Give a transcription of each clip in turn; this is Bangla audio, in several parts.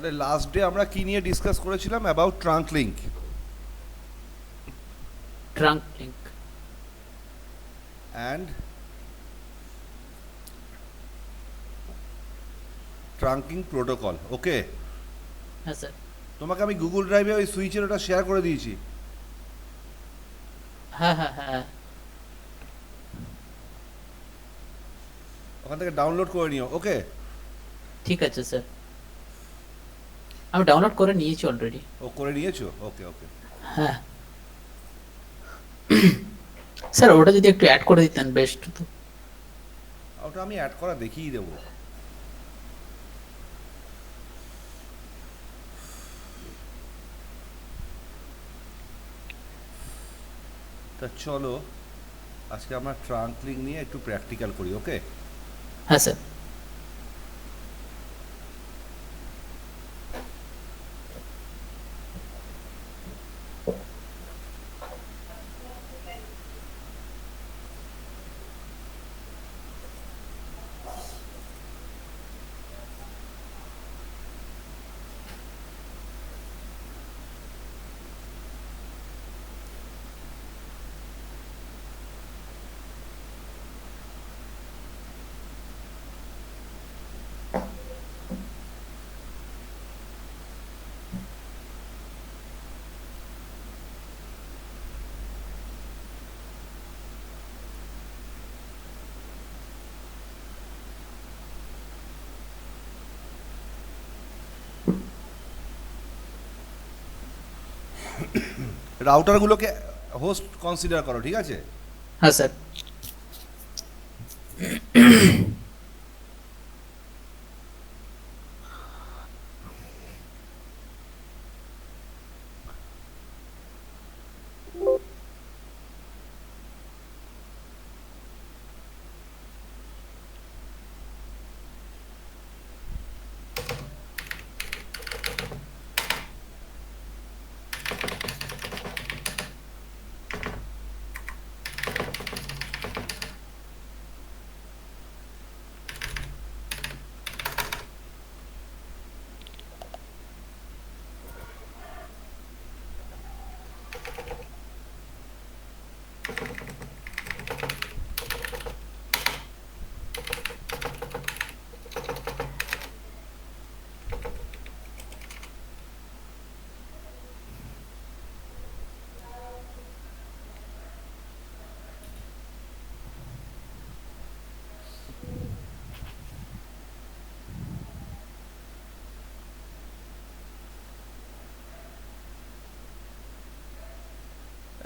তাহলে লাস্ট ডে আমরা কি নিয়ে ডিসকাস করেছিলাম? About trunk link. Trunk link. And trunking protocol. Okay, হ্যাঁ স্যার। তোমাকে আমি গুগল ড্রাইভে ওই সুইচের ওটা শেয়ার করে দিয়েছি, হ্যাঁ হ্যাঁ হ্যাঁ। ওখান থেকে ডাউনলোড করে নিও। ওকে, ঠিক আছে স্যার, আমি ডাউনলোড করে নিয়েছি অলরেডি। ও করে নিয়েছো? ওকে ওকে। হ্যাঁ স্যার, ওটা যদি একটু অ্যাড করে দিতেন বেস্ট তো। ওটা আমি অ্যাড করা দেখিয়ে দেবো। তা চলো আজকে আমরা ট্রাঙ্ক লিঙ্ক নিয়ে একটু প্র্যাকটিক্যাল করি। ওকে, হ্যাঁ স্যার। রাউটারগুলোকে হোস্ট কনসিডার করো, ঠিক আছে? হ্যাঁ স্যার।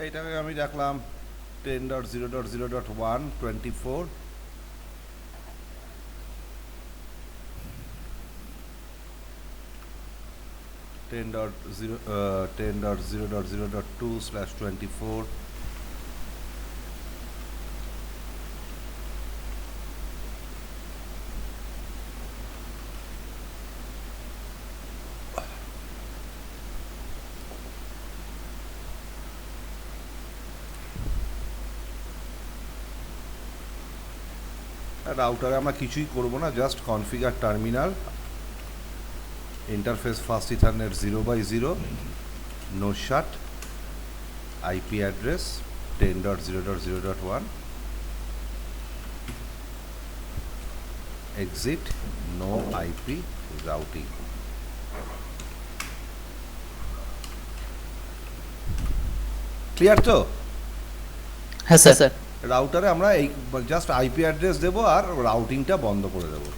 এইটাকে আমি রাখলাম 10.0.0.1 24, টেন ডট জিরো 10.0.0.2/24, রাউটারে আমরা কিছুই করব না, just configure terminal, interface fast Ethernet 0/0, no shut, IP address 10.0.0.1, exit, no IP, routing. Clear তো? হ্যাঁ স্যার। রাউটারে আমরা এই জাস্ট আইপি অ্যাড্রেস দেবো আর রাউটিংটা বন্ধ করে দেবো।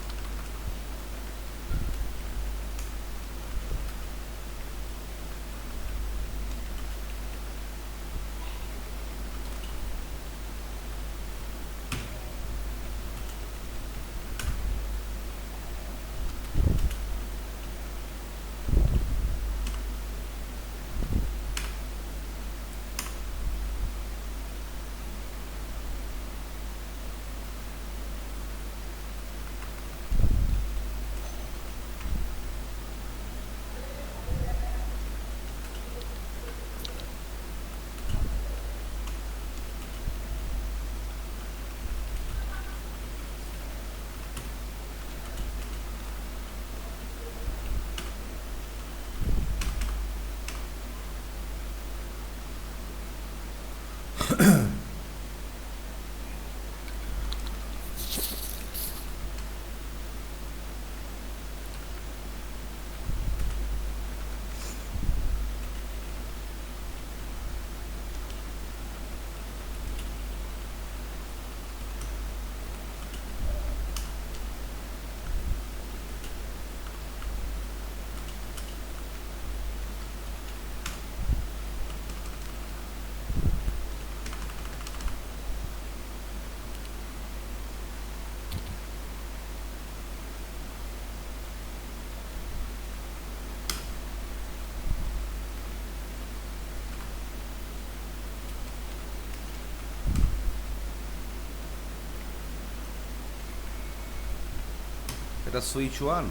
এটা সুইচ 1,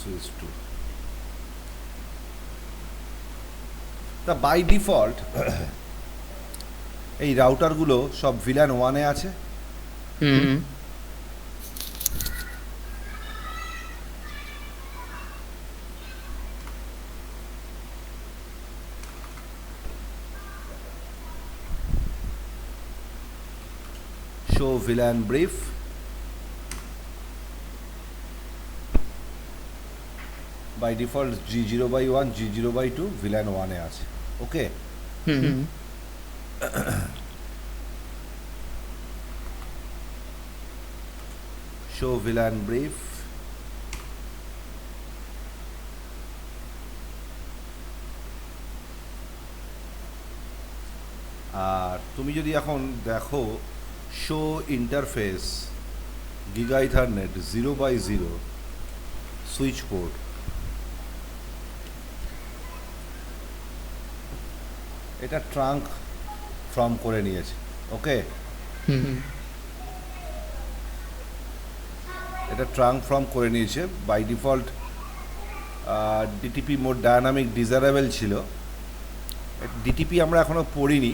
সুইচ 2। তা বাই ডিফল্ট এই রাউটারগুলো সব ভিলান 1-এ আছে। হুম show VLAN brief, by default G0/1 G0/2 VLAN 1-এ আছে। ওকে, হুম show VLAN brief, আর তুমি যদি এখন দেখো show interface giga ethernet 0/0 switch port, এটা ট্রাঙ্ক ফ্রম করে নিয়েছে। ওকে, হুম এটা ট্রাঙ্ক ফ্রম করে নিয়েছে। By default DTP mode dynamic desirable ছিল। ডিটিপি আমরা এখনও পড়িনি,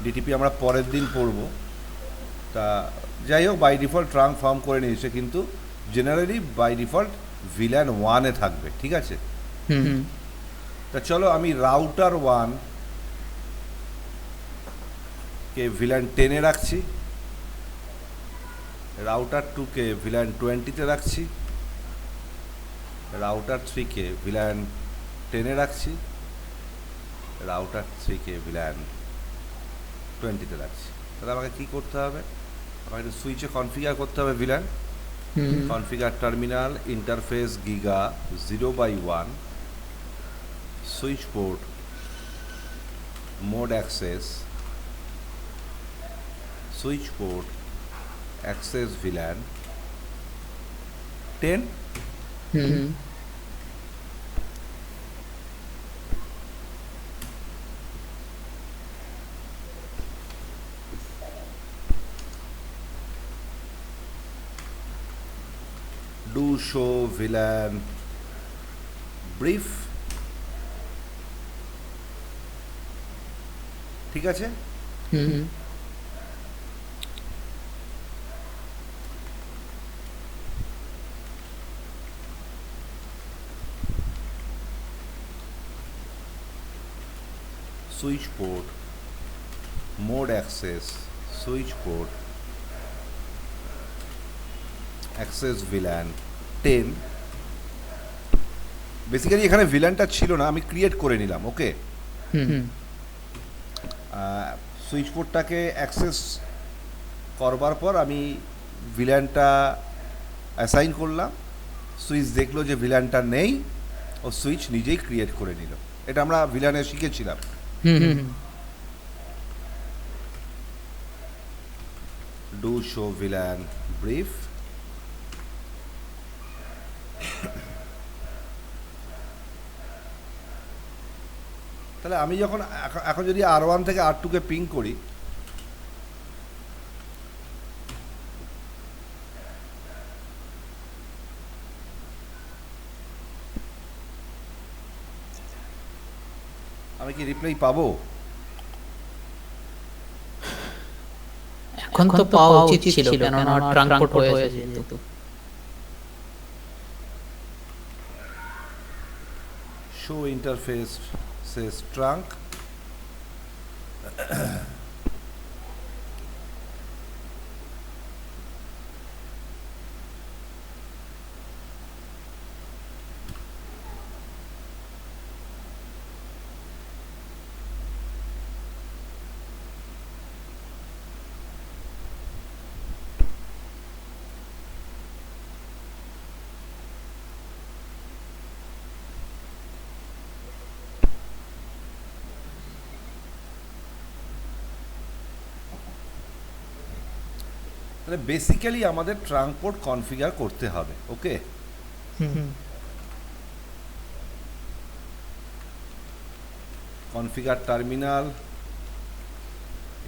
ডিটিপি আমরা পরের দিন পড়ব। তা যাই হোক, বাই ডিফল্ট ট্রাঙ্ক ফর্ম করে নিয়েছে, কিন্তু জেনারেলি বাই ডিফল্ট ভিলান 1-এ থাকবে। ঠিক আছে, হুম তা চলো আমি রাউটার 1 কে ভিলান 10-এ রাখছি, রাউটার 2-কে ভিলান 20-তে রাখছি, রাউটার 3-কে ভিলান 10-এ রাখছি, রাউটার 3-কে ভিলান 20-তে রাখছি। তাহলে আমাকে কী করতে হবে? আমাকে সুইচে কনফিগার করতে হবে villain. Configure terminal interface giga 0/1 switch port mode access switch port access VLAN 10। Hmm do show VLAN brief। ঠিক আছে, হুম switch port mode access switch port access VLAN 10। Basically এখানে ভিলানটা ছিল না, আমি ক্রিয়েট করে নিলাম। ওকে, হুম সুইচ পোর্টটাকে অ্যাক্সেস করবার পর আমি ভিলানটা অ্যাসাইন করলাম, সুইচ দেখলো যে ভিলানটা নেই, ও সুইচ নিজেই ক্রিয়েট করে নিল। এটা আমরা ভিলানে শিখেছিলাম। হুম do show VLAN brief। তাহলে আমি যখন এখন যদি R1 থেকে R2-কে পিং করি, আমি কি রিপ্লাই পাবো? এখন তো পাওয়া উচিত ছিল, কেননা ট্রাঙ্ক পোর্ট হয়েছে যেহেতু। show interface says trunk. মানে বেসিক্যালি আমাদের ট্রাঙ্ক পোর্ট কনফিগার করতে হবে, okay. Configure terminal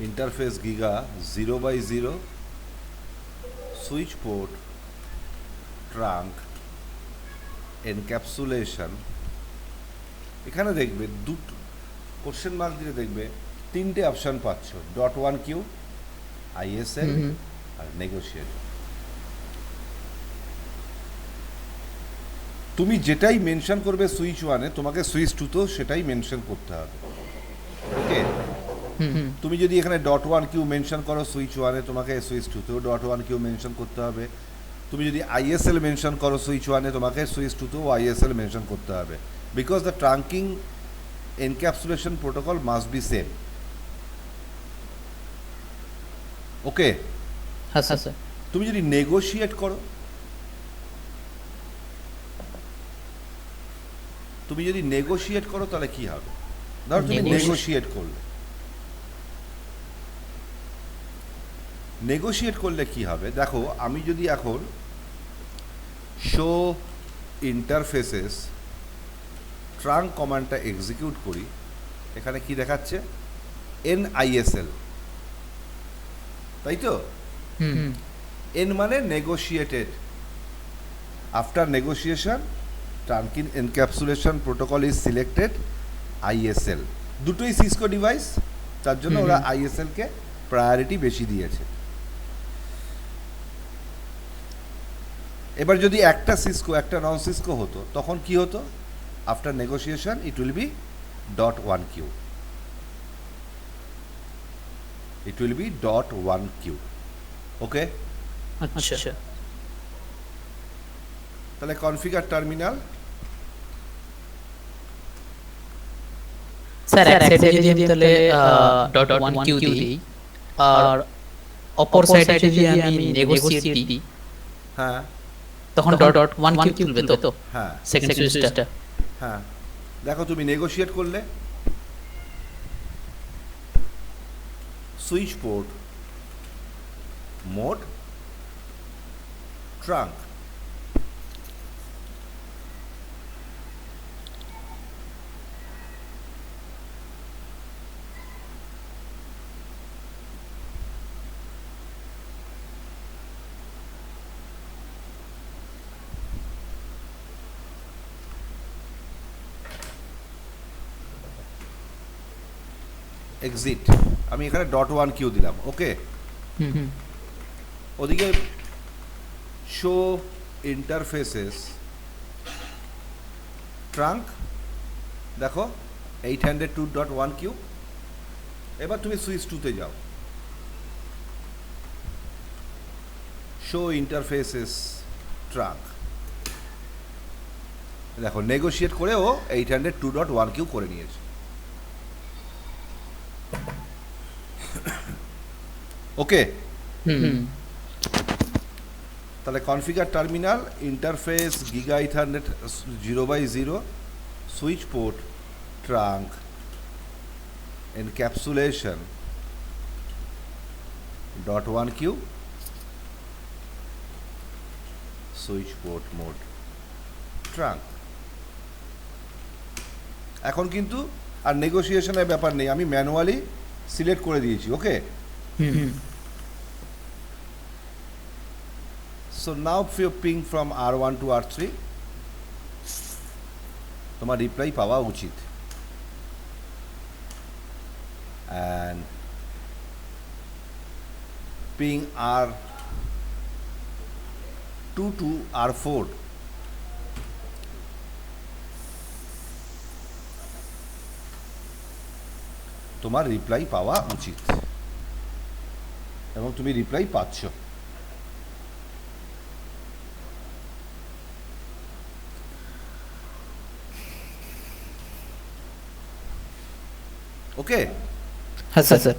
interface giga 0/0 switch port trunk encapsulation. এখানে দেখবে দুটো কোশ্চেন মার্ক দিয়ে দেখবে তিনটে অপশান পাচ্ছ, .1q, ISL আর নেগোশিয়েট। তুমি যেটাই মেনশন করবে সুইচ ওয়ানে, তোমাকে সুইচ টুতেও সেটাই মেনশন করতে হবে, ওকে। তুমি যদি এখানে .1q মেনশন করো সুইচ ওয়ানে, তোমাকে সুইচ টুতেও .1q মেনশন করতে হবে। তুমি যদি ISL মেনশন করো সুইচ ওয়ানে, তোমাকে সুইচ টুতেও ISL মেনশন করতে হবে, because the trunking encapsulation protocol must be same, okay. হ্যাঁ স্যার। তুমি যদি নেগোশিয়েট করো, তাহলে কি হবে? ধরো তুমি নেগোশিয়েট করলে কি হবে দেখো, আমি যদি এখন শো ইন্টারফেসেস ট্রাঙ্ক কমান্ডটা এক্সিকিউট করি, এখানে কি দেখাচ্ছে? NISL, তাই তো? N মানে negotiated. After negotiation trunking encapsulation protocol is selected ISL। দুটোই সিসকো ডিভাইস, তার জন্য ওরা ISL কে প্রায়োরিটি বেশি দিয়েছে। এবার যদি একটা সিসকো একটা নন সিসকো হতো, তখন কি হতো? After negotiation it will be .1q, ওকে। আচ্ছা তাহলে কনফিগার টার্মিনাল, স্যার এক সাইডে যদি আমি তাহলে .1q দিই আর অপর সাইডে যদি আমি নেগোশিয়েট দিই, হ্যাঁ তখন .1q তুলবে তো? হ্যাঁ সেকেন্ড সুইচটা। হ্যাঁ, দেখো তুমি নেগোশিয়েট করলে switch port mode trunk, exit. আমি এখানে .1q দিলাম, ওকে। ওদিকে শো ইন্টারফেসেস ট্রাঙ্ক, দেখো 802.1q। এবার তুমি সুইচ টুতে যাও, শো ইন্টারফেসেস ট্রাঙ্ক, দেখো নেগোশিয়েট করে ও 802.1q করে নিয়েছে, ওকে। তাহলে configure terminal interface giga 800 0/0 switch port trunk encapsulation .1q switch port mode trunk. এখন কিন্তু আর নেগোসিয়েশনের ব্যাপার নেই, আমি ম্যানুয়ালি সিলেক্ট করে দিয়েছি, ওকে। So now if you ping from R1 to R3, তোমার রিপ্লাই পাওয়া উচিত। and ping R2 to R4, তোমার রিপ্লাই পাওয়া উচিত এবং তুমি রিপ্লাই পাচ্ছ। ওকে, হ্যাঁ স্যার।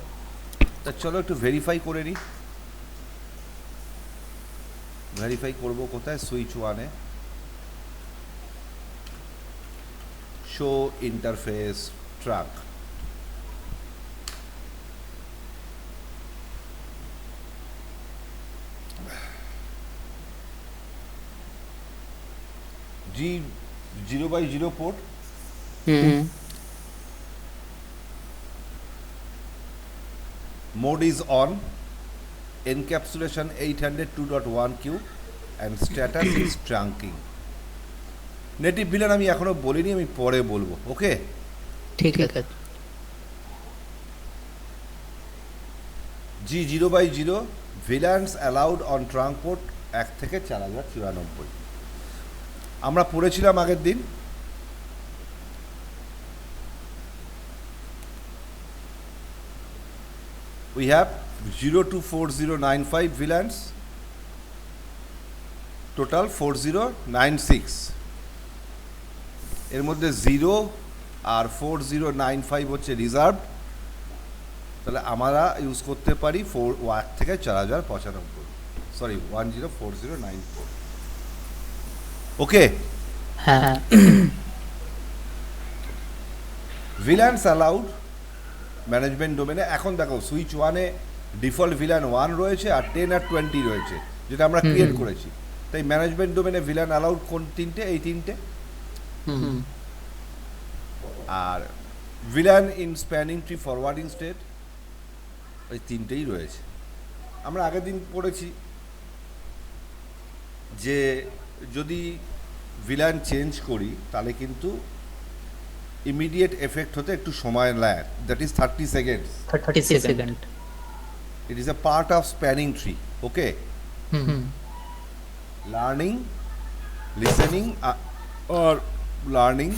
তা চলো একটু ভেরিফাই করে নিই। ভেরিফাই করব কোথায়? সুইচ ওয়ানে, show interface truck. G 0/0 port, mode is on, encapsulation 802.1q and status is trunking. Native villain আমি এখনো বলিনি, আমি পরে বলবো। ওকে, ঠিক আছে। জি 0/0 ভিলান্স অ্যালাউড অন ট্রাঙ্ক পোর্ট 1 থেকে 4094। আমরা পড়েছিলাম আগের দিন। We have 024095 VLANs, total 4096। এর মধ্যে 0 আর 4095 হচ্ছে রিজার্ভ, তাহলে আমরা ইউজ করতে পারি 1 থেকে 4095, সরি 104094। ওকে, হ্যাঁ। ভিলান্স অ্যালাউড ম্যানেজমেন্ট ডোমেনে। এখন দেখো সুইচ ওয়ানে ডিফল্ট ভিলান 1 রয়েছে আর 10 আর 20 রয়েছে, যেটা আমরা ক্রিয়েট করেছি। তাই ম্যানেজমেন্ট ডোমেনে ভিলান অ্যালাউড কোন তিনটে? এই তিনটে। আর VLAN in spanning tree forwarding state, ওই তিনটেই রয়েছে। আমরা আগের দিন পড়েছি যে যদি ভিলান চেঞ্জ করি তাহলে কিন্তু ইমিডিয়েট এফেক্ট হতে একটু সময় লাগে, that is 30 seconds. 30 second. It is a part of spanning tree. Okay, learning, listening are learning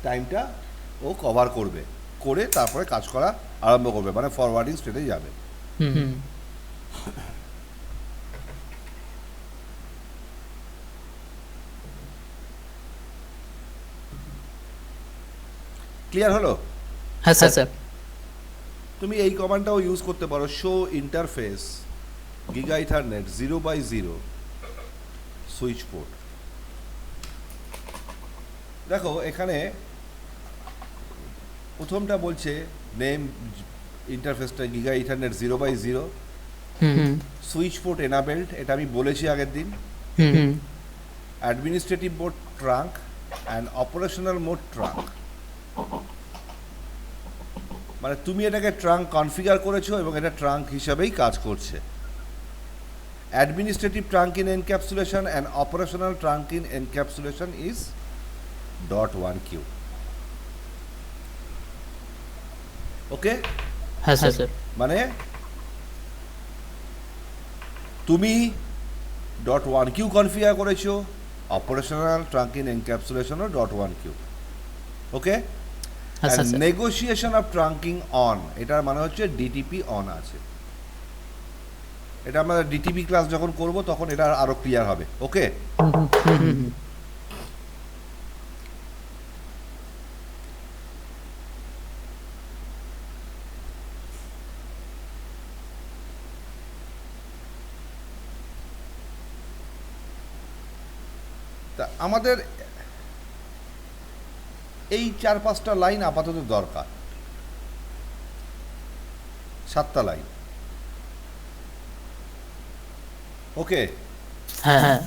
টাইমটা ও কভার করবে, করে তারপরে কাজ করা আরম্ভ করবে, মানে ফরওয়ার্ডিং স্টেটে যাবে। ক্লিয়ার হলো? হ্যাঁ স্যার। তুমি এই কমান্ডটাও ইউজ করতে পারো, show interface giga ethernet 0/0 switch port. দেখো এখানে প্রথমটা বলছে নেম ইন্টারফেসটা giga ethernet 0/0, switch port enabled, এটা আমি বলেছি আগের দিন। Administrative mode trunk and operational mode trunk, মানে তুমি এটাকে ট্রাঙ্ক কনফিগার করেছো এবং এটা ট্রাঙ্ক হিসাবেই কাজ করছে। Administrative trunk in encapsulation and operational trunk in encapsulation is .1q। Okay, হ্যাঁ স্যার। মানে তুমি .1q কনফিগার করেছো, অপারেশনাল ট্রাঙ্ক ইন এনক্যাপসুলেশনও .1q। Okay, negotiation of trunking on, এটার মানে হচ্ছে ডিটিপি অন আছে। এটা আমরা ডিটিপি ক্লাস যখন করব তখন এটা আরো ক্লিয়ার হবে। ওকে, তা আমাদের এই 4-5টা লাইন আপাতত দরকার, 7টা লাইন। ওকে, হ্যাঁ।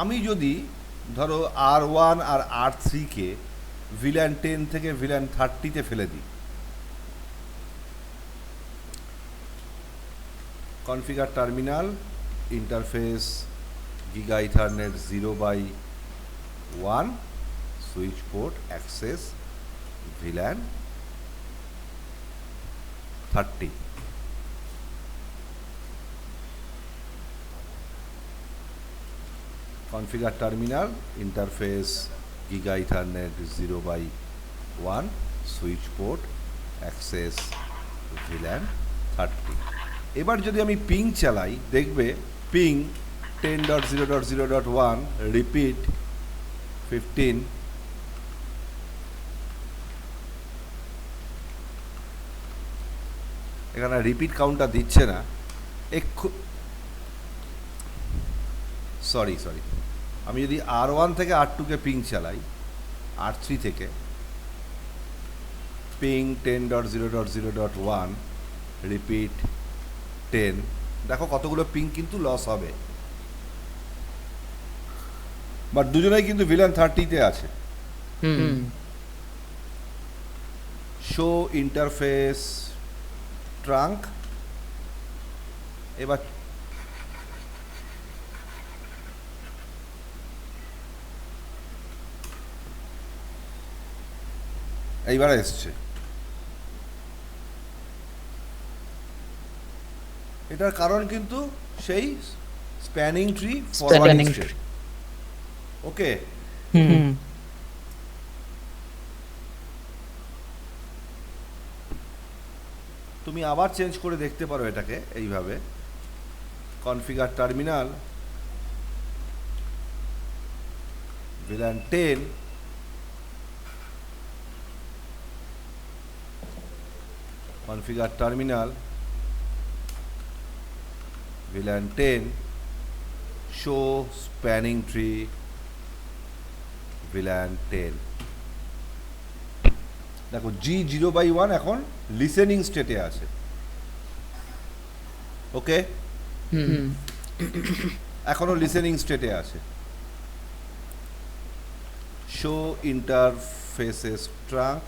আমি যদি ধরো R1 আর R3 কে ভিলান 10 থেকে ভিলান 30-তে ফেলে দিই, configure terminal interface giga ethernet 0/1 switch port access VLAN 30 configure terminal interface giga ethernet 0/1 switch port access VLAN 30 এবার যদি আমি পিং চালাই দেখবে পিং 10.0.0.1 রিপিট 15 এখানে রিপিট কাউন্টটা দিচ্ছে না সরি আমি যদি R1 থেকে R2 পিং চালাই R3 থেকে পিং 10.0.0.1 রিপিট 10 দেখো কতগুলো পিং কিন্তু লস হবে, বাট দুজনেই কিন্তু VLAN 30 তে আছে। শো ইন্টারফেস ট্রাঙ্ক, এবার এইবার এসছে, এটার কারণ কিন্তু সেই স্প্যানিং ট্রি ফরওয়ার্ডিং স্টেট। ওকে, তুমি আবার চেঞ্জ করে দেখতে পারো এটাকে এইভাবে, configure terminal VLAN 10 configure terminal VLAN 10 show spanning tree VLAN 10। দেখো G0/1 এখন লিসেনিং স্টেটে আছে। ওকে, এখনো লিসেনিং স্টেটে আছে। শো ইন্টারফেসেস ট্রাঙ্ক,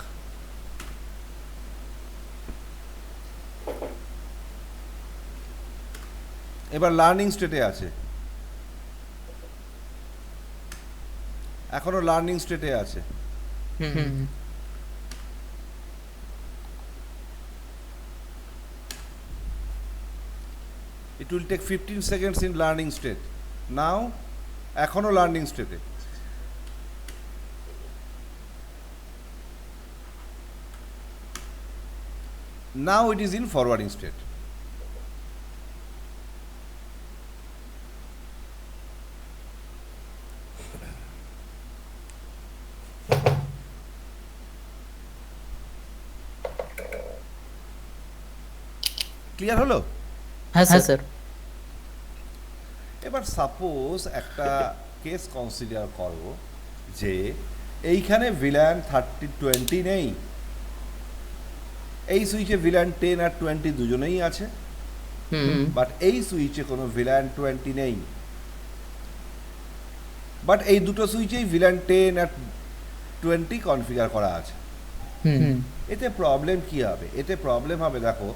এবার লার্নিং স্টেটে আছে, এখনো লার্নিং স্টেটে আছে। It will take 15 seconds in learning state. Now এখনো লার্নিং স্টেটে। Now it is in forwarding state. Clear হলো? হ্যাঁ স্যার। এবার সাপোজ একটা কেস কনসিডার করো যে এইখানে VLAN 30-20 নেই, এই সুইচে VLAN 10 আর 20 দুজনেই আছে, বাট এই সুইচে কোনো VLAN 20 নেই, বাট এই দুটো সুইচেই VLAN 10 আর 20 কনফিগার করা আছে। এতে প্রবলেম কি হবে? এতে প্রবলেম হবে, দেখো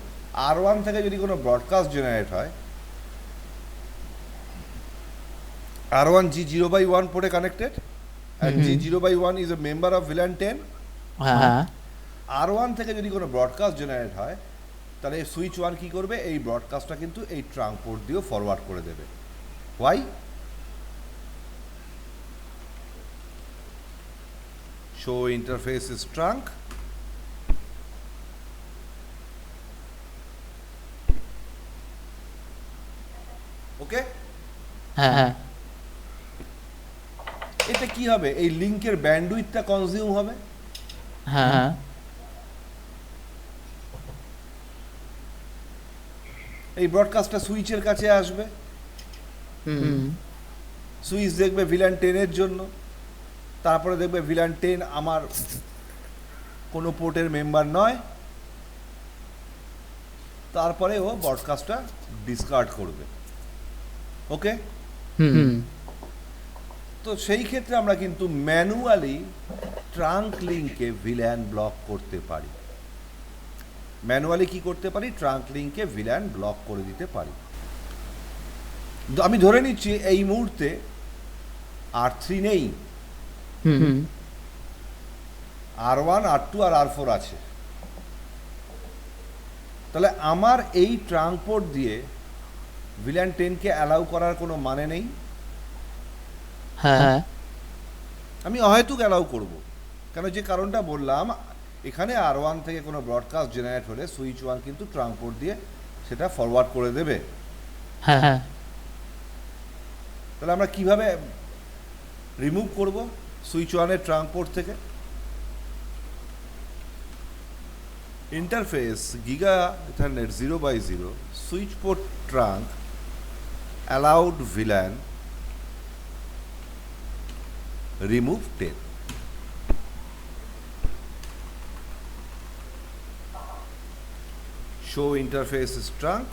R1 থেকে যদি কোনো ব্রডকাস্ট জেনারেট হয়, R1 G0/1 পোর্টে connected, and G0/1 is a member of VLAN 10. R1 থেকে যদি কোনো ব্রডকাস্ট জেনারেট হয়, তাহলে সুইচ 1 কি করবে? এই ব্রডকাস্টটা কিন্তু এই ট্রাঙ্ক পোর্ট দিয়েও ফরওয়ার্ড করে দেবে। Why? Show interface is trunk, okay. হ্যাঁ, এতে কি হবে? এই লিংকের ব্যান্ডউইথটা কনজিউম হবে। হ্যাঁ, এই ব্রডকাস্টটা সুইচের কাছে আসবে, সুইচ দেখবে VLAN 10 এর জন্য, তারপরে দেখবে VLAN 10 আমার কোনো পোর্টের মেম্বার নয়, তারপরে ও ব্রডকাস্টটা ডিসকার্ড করবে। ওকে, তো সেই ক্ষেত্রে আমরা কিন্তু ম্যানুয়ালি ট্রাঙ্ক লিংকে VLAN ব্লক করতে পারি। ম্যানুয়ালি কি করতে পারি? ট্রাঙ্ক লিংকে VLAN ব্লক করে দিতে পারি। আমি ধরে নিচ্ছি এই মুহূর্তে R3 নেই, হুম R1 R2 আর R4 আছে। তাহলে আমার এই ট্রাঙ্ক পোর্ট দিয়ে ভিলান 10কে অ্যালাউ করার কোনো মানে নেই। হ্যাঁ আমি অহেতুক অ্যালাউ করব, কেন যে কারণটা বললাম, এখানে R1 থেকে কোনো ব্রডকাস্ট জেনারেট হলে সুইচ 1 কিন্তু ট্রাঙ্ক পোর্ট দিয়ে সেটা ফরওয়ার্ড করে দেবে। হ্যাঁ তাহলে আমরা কিভাবে রিমুভ করব সুইচ 1-এর ট্রাঙ্ক পোর্ট থেকে? Interface giga ethernet 0/0 switch port trunk allowed villain remove 10। Show interface trunk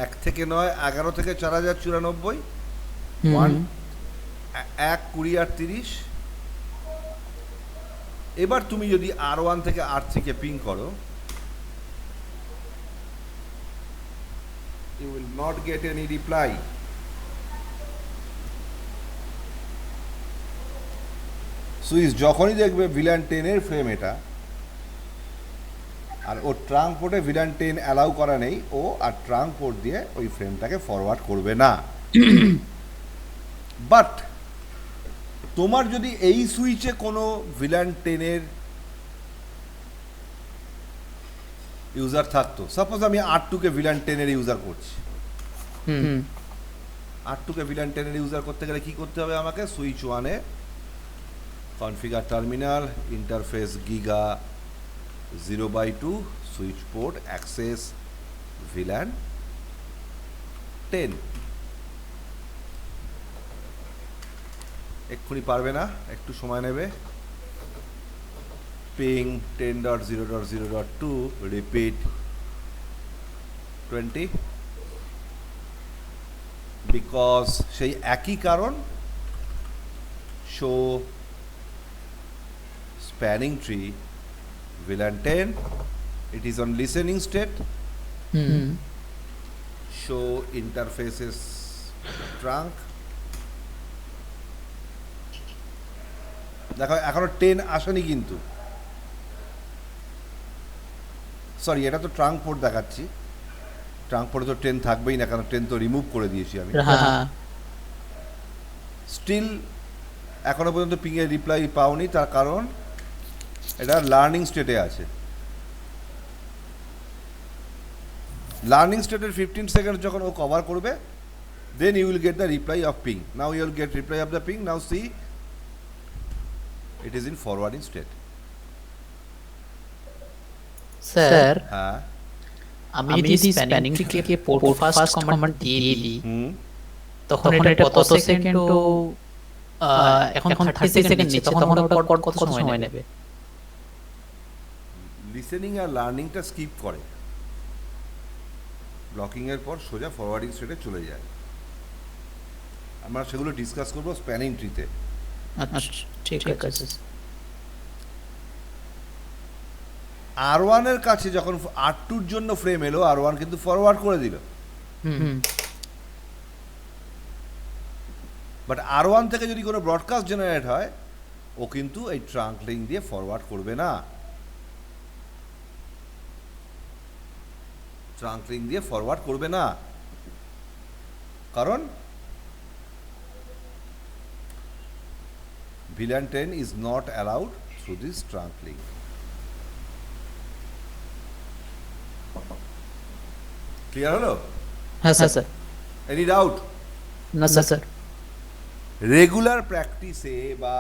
1 থেকে 9, 11 থেকে 4094, 1 20 আর 30। এবার তুমি যদি R1 থেকে R3 কে পিং করো, you will not get any reply. Switch যখনই দেখবে ভিলান 10-এর ফ্রেম এটা, আর ও ট্রাঙ্ক পোর্টে ভিলান 10 অ্যালাউ করা নেই, ও আর ট্রাঙ্ক পোর্ট দিয়ে ওই ফ্রেমটাকে ফরওয়ার্ড করবে না। বাট তোমার যদি এই সুইচে কোনো ভিলান 10-এর ইউজার থাকতো, সাপোজ আমি R2-কে ভিলান 10-এর ইউজার করছি, হুম R2-কে ভিলান 10-এর ইউজার করতে গেলে কি করতে হবে আমাকে? সুইচ 1-এ configure terminal, interface giga 0/2 switch port access VLAN 10। এক্ষুনি পারবে না, একটু সময় নেবে। পিং 10.0.0.2 রিপিট 20, বিকজ সেই একই কারণ। Show spanning tree VLAN 10, it is on listening state. Hmm Show interfaces trunk. দেখো এখনো 10 আসেনি কিন্তু, সরি এটা তো ট্রাঙ্ক পোর্ট দেখাচ্ছি, ট্রাঙ্ক পোর্টে তো 10 থাকবেই না, কারণ 10 তো রিমুভ করে দিয়েছি আমি। হ্যাঁ স্টিল এখনো পর্যন্ত পিংয়ের রিপ্লাই পাওনি, তার কারণ এটা লার্নিং স্টেটে আছে। লার্নিং স্টেটের 15 সেকেন্ড যখন ও কভার করবে, then you will get the reply of ping. Now you will get reply of the ping. Now see it is in forwarding state. Sir হ্যাঁ, আমি যদি স্প্যানিং ট্রিকে পোর্ট ফার্স্ট কমান্ড দিয়ে দিই, হুম, তখন এটা কত সেকেন্ড তো এখন 30 সেকেন্ড নিচ্ছে, তখন ওটা কত সময় নেবে? লিসেনিং আর লার্নিংটা স্কিপ করে, ব্লকিং এর পর সোজা ফরওয়ার্ডিং স্টেটে চলে যায়। আমরা সেগুলো ডিসকাস করবো স্প্যানিং ট্রিতে। আচ্ছা ঠিক আছে। R1 এর কাছে যখন R2-র জন্য ফ্রেম এলো, R1 কিন্তু ফরওয়ার্ড করে দিল, হুম বাট R1 থেকে যদি কোনো ব্রডকাস্ট জেনারেট হয়, ও কিন্তু এই ট্রাঙ্ক লিঙ্ক দিয়ে ফরওয়ার্ড করবে না, ট্রাঙ্ক লিঙ্ক দিয়ে ফরওয়ার্ড করবে না, কারণ VLAN 10 is not allowed through this trunk link. Clear হলো? হ্যাঁ স্যার। Any doubt? না স্যার। রেগুলার প্র্যাকটিসে বা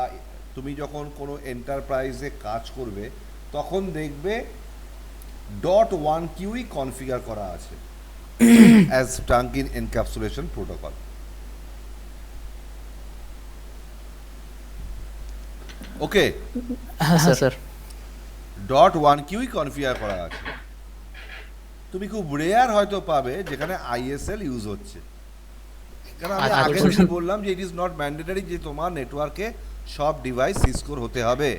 তুমি যখন কোনো এন্টারপ্রাইজে কাজ করবে, তখন দেখবে .1QE কনফিগার করা আছে as trunk in encapsulation protocol. Okay, হ্যাঁ স্যার। .1QE কনফিগার করা আছে। তুমি খুব রেয়ার হয়তো পাবে যেখানে ISL ইউজ হচ্ছে, কারণ আমি আগে থেকে বললাম যে ইট ইজ নট ম্যান্ডেটরি যে তোমার নেটওয়ার্কে সব ডিভাইস সিসকোর হতে হবে।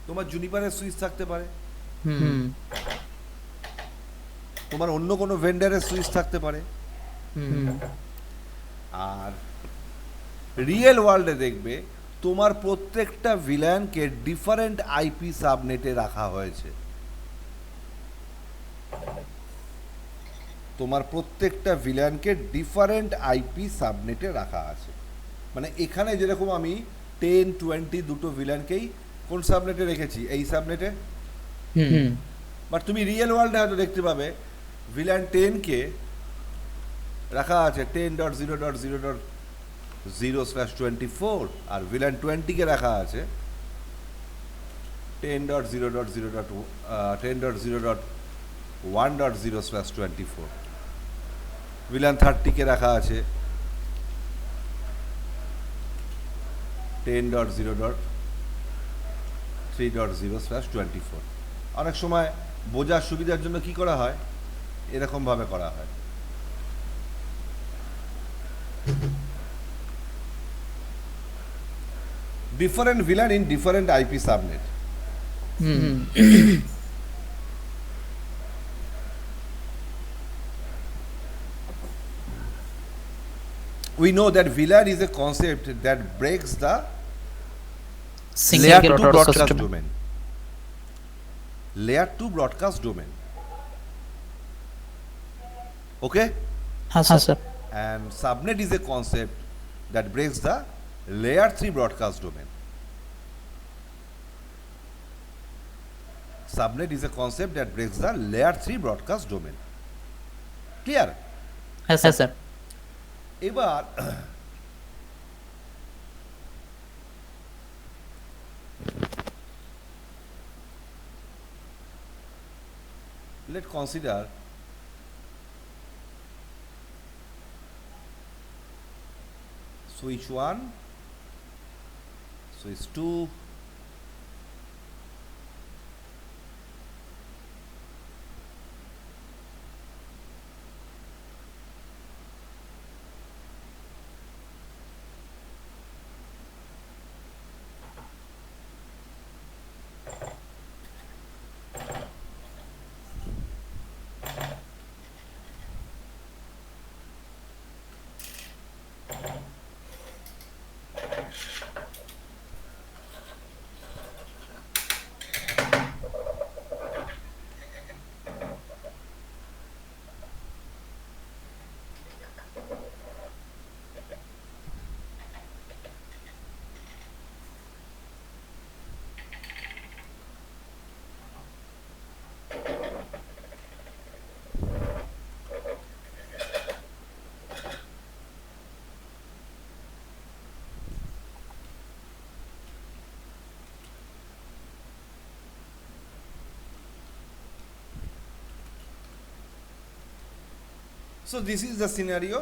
তোমার জুনিপারের সুইচ থাকতে পারে, তোমার অন্য কোনো ভেন্ডারের সুইচ থাকতে পারে। হুম আর রিয়েল ওয়ার্ল্ডে দেখবে তোমার প্রত্যেকটা ভিলানকে ডিফারেন্ট আইপি সাবনেটে রাখা হয়েছে। তোমার প্রত্যেকটা ভিলানকে ডিফারেন্ট আইপি সাবনেটে রাখা আছে। মানে এখানে যেরকম আমি 10, 20 দুটো ভিলানকেই কোন সাবনেটে রেখেছি, এই সাবনেটে। হুম বাট তুমি রিয়েল ওয়ার্ল্ডে হয়তো দেখতে পাবে ভিলান 10কে রাখা আছে 10.0.0.0/24 আর ভিলান 20কে রাখা আছে 10.0.1.0/24। ভিলান 30কে রাখা আছে 10.0.3.0/24। অনেক সময় বোঝার সুবিধার জন্য কি করা হয়, এরকমভাবে করা হয়। Different VLAN in different IP subnet. Hmm We know that VLAN is a concept that breaks the single layer 2 protocol broadcast system. domain. Layer 2 broadcast domain. Okay? হ্যাঁ sir And subnet is a concept that breaks the layer 3 broadcast domain. Subnet is a concept that breaks the layer 3 broadcast domain. Clear? হ্যাঁ স্যার এবার let's consider switch 1, switch 2, so this is the scenario.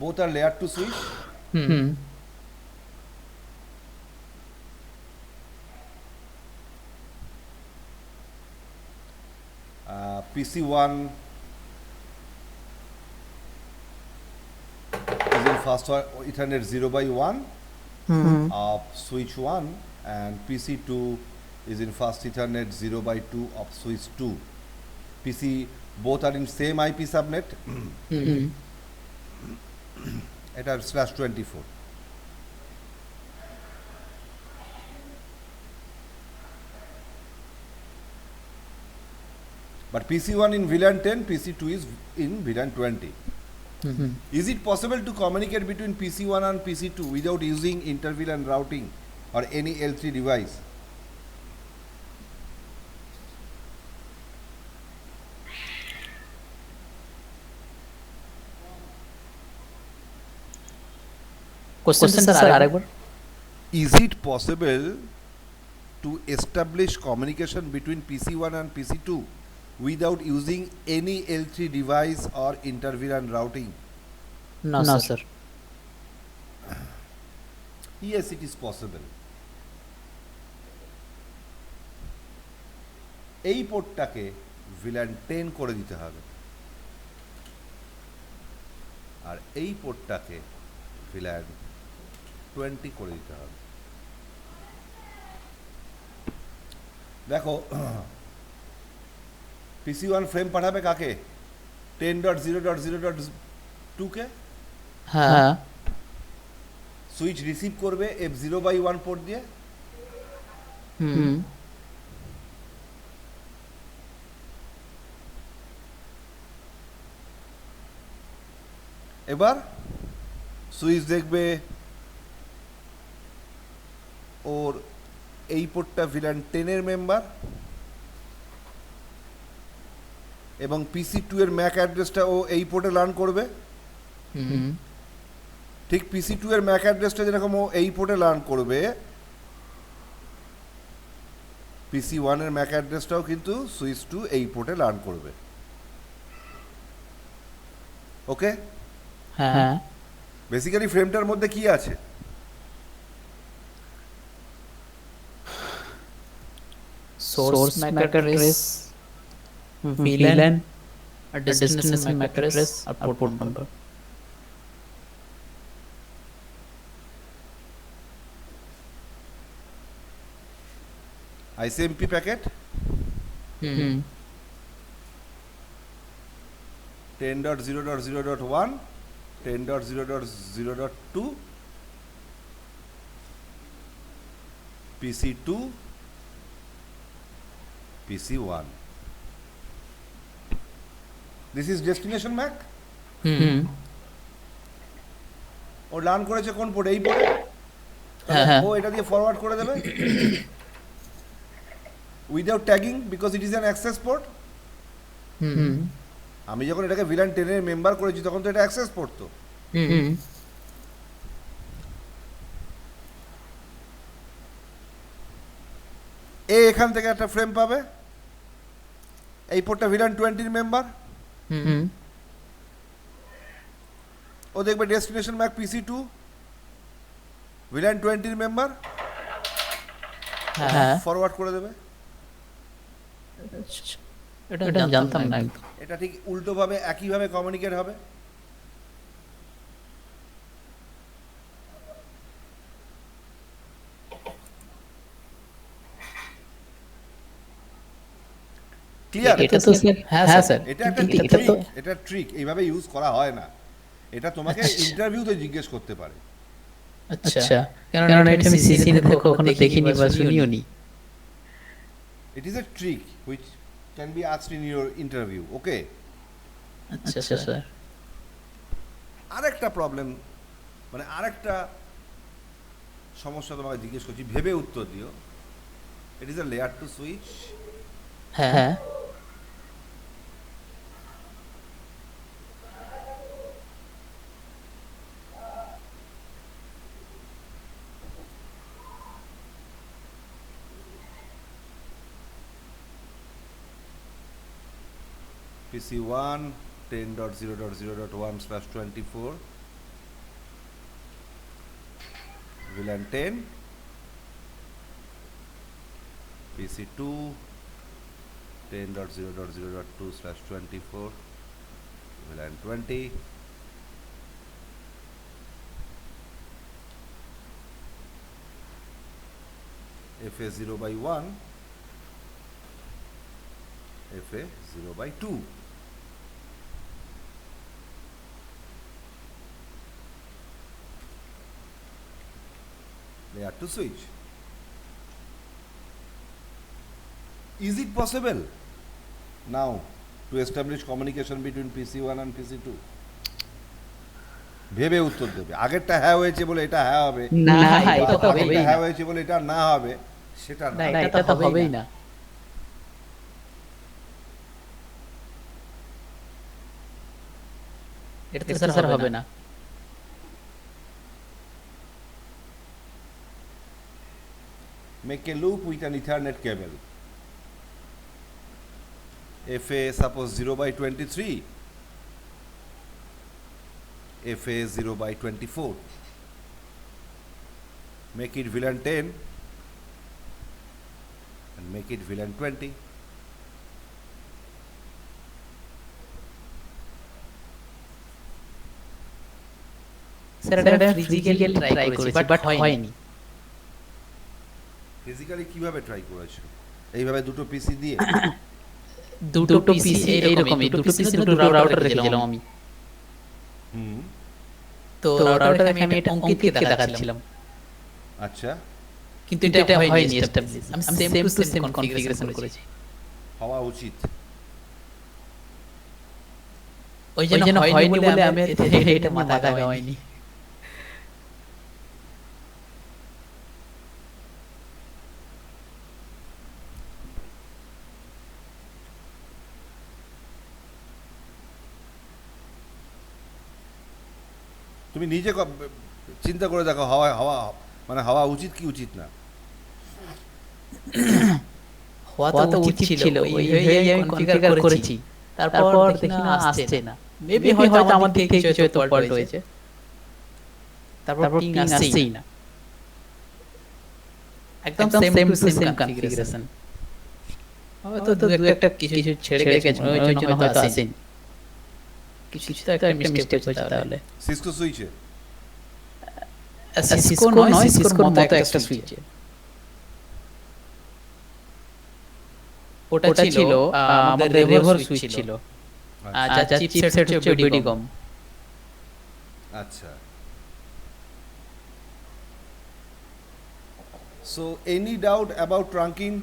Both are layer 2 switch. Hmm PC1 is in fast Ethernet 0/1 of switch 1 and PC2 is in fast Ethernet 0/2 of switch 2. PC both are in same IP subnet. It are /24. But PC1 in VLAN 10, PC2 is in VLAN 20. Is it possible to communicate between PC1 and PC2 without using inter-VLAN routing or any L3 device? Question sir আরেকবার Is it possible to establish communication between PC1 and PC2 without using any L3 device or inter-VLAN routing? না sir Yes, it is possible. এই পোর্টটাকে VLAN 10 করে দিতে হবে আর এই পোর্টটাকে VLAN 20 করে দিতে হবে। দেখো PC1 ফ্রেম পাঠাবে কাকে? 10.0.0.2 কে। হ্যাঁ সুইচ রিসিভ করবে F0/1 পোর্ট দিয়ে। হুম এবার সুইচ দেখবে ওর এই পোর্টটা ভিলান 10 এর মেম্বার এবং PC2 এর ম্যাক অ্যাড্রেসটা ও এই পোর্টে লার্ন করবে। হুম ঠিক PC2 এর ম্যাক অ্যাড্রেসটা যেরকম ও এই পোর্টে লার্ন করবে, PC1 এর ম্যাক অ্যাড্রেসটাও কিন্তু সুইচ 2 এই পোর্টে লার্ন করবে। ওকে, হ্যাঁ বেসিক্যালি ফ্রেমটার মধ্যে কি আছে? সোর্স ম্যাক অ্যাড্রেস, VLAN, আর ডেস্টিনেশন ম্যাক অ্যাড্রেস আর পোর্ট নাম্বার। ICMP প্যাকেট হুম 10.0.0.1, 10.0.0.2, PC2, PC1. This is destination MAC. হুম ও লার্ন করেছে কোন পোর্টে? এই পোর্টে। হ্যাঁ ও এটা দিয়ে ফরওয়ার্ড করে দেবে without tagging, because it is an access port. Hmm আমি যখন এটাকে ভিলান 10 এর মেম্বার করেছি তখন তো এটা অ্যাক্সেস পোর্ট। তো হুম এখান থেকে একটা ফ্রেম পাবে, এই পোর্টটা ভিলান 20 এর মেম্বার। হুম ও দেখবে ডেস্টিনেশন ম্যাক PC2 ভিলান 20 এর মেম্বার, হ্যাঁ ফরওয়ার্ড করে দেবে। এটা জানতাম না। এটা ঠিক উল্টোভাবে একইভাবে কমিউনিকেট হবে। ক্লিয়ার? এটা তো স্যার, হ্যাঁ স্যার, এটা একটা এটা তো ট্রিক, এটা ট্রিক, এইভাবে ইউজ করা হয় না। এটা তোমাকে ইন্টারভিউতে জিজ্ঞেস করতে পারে। আচ্ছা, কারণ এটা আমি সিসিনে কখনো দেখিনি বা শুনিও নি। It is a trick which can be asked in your interview. Okay? আচ্ছা স্যার। আরেকটা প্রবলেম, মানে আরেকটা সমস্যা তোমাকে জিজ্ঞেস করছি, ভেবে উত্তর দিও। It is a layer 2 switch. হ্যাঁ PC1 10.0.0.1/24 VLAN 10, PC2 10.0.0.2/24 VLAN 20, FA 0/1, FA 0/2. Layer 2 switch. Is it possible now to establish communication between PC1 and PC2? ভেবে উত্তর দেবে। আগেরটা হ্যাঁ হয়েছে বলে এটা হ্যাঁ হবে না, এটা তো হবেই আগেরটা না। হ্যাঁ হয়েছে বলে এটা না হবে, সেটা না। না, এটা তো হবেই না। এটা তো স্যার হবে না। Make a loop with an Ethernet cable. FA suppose 0/23, FA 0/24. Make it VLAN 10 and make it VLAN 20. Sir এটা ফিজিক্যালি ট্রাই করেছি বাট হয়নি। ফিজিক্যালি কিভাবে ট্রাই করেছো? এইভাবে দুটো পিসি দিয়ে? দুটো পিসি এইরকমই দুটো পিসি দুটো রাউটার রেখেছিলাম আমি। হুম, তো রাউটারে আমি এটা অঙ্কিতকে দেখাচ্ছিলাম, আচ্ছা, কিন্তু এটা হয়নি এস্টাবলিশ। আমি সেম টু সেম কনফিগারেশন করেছি। হওয়া উচিত। ওই জন্য হয়নি বলে আমি এটা মাথা হয়নি। তুমি নিজে চিন্তা করে দেখো, হওয়া হওয়া মানে হওয়া উচিত কি উচিত না। হওয়া তো উচিত ছিল, ওই হয়ে আমি কনফিগার করেছি, তারপর দেখি না আসছে না। মেবি হয়তো আমার দিক থেকে কিছু হয়তো ফল্ট হয়েছে, তারপর পিং আসছেই না। একদম সেম টু সেম কনফিগারেশন। হয়তো দু একটা কিছু ছেড়ে গেছে, ওই জন্য হয়তো আসেনি। কিছু তো একটা মিস্টেক হয়েছে তাহলে। সিসকো সুইচে সিসকো নয়, সিসকোর মতো একটা সুইচে। ওটা ছিল আমাদের রেভর সুইচ ছিল, যা চিপসেট হচ্ছে বিডিকম। আচ্ছা, so any doubt about trunking?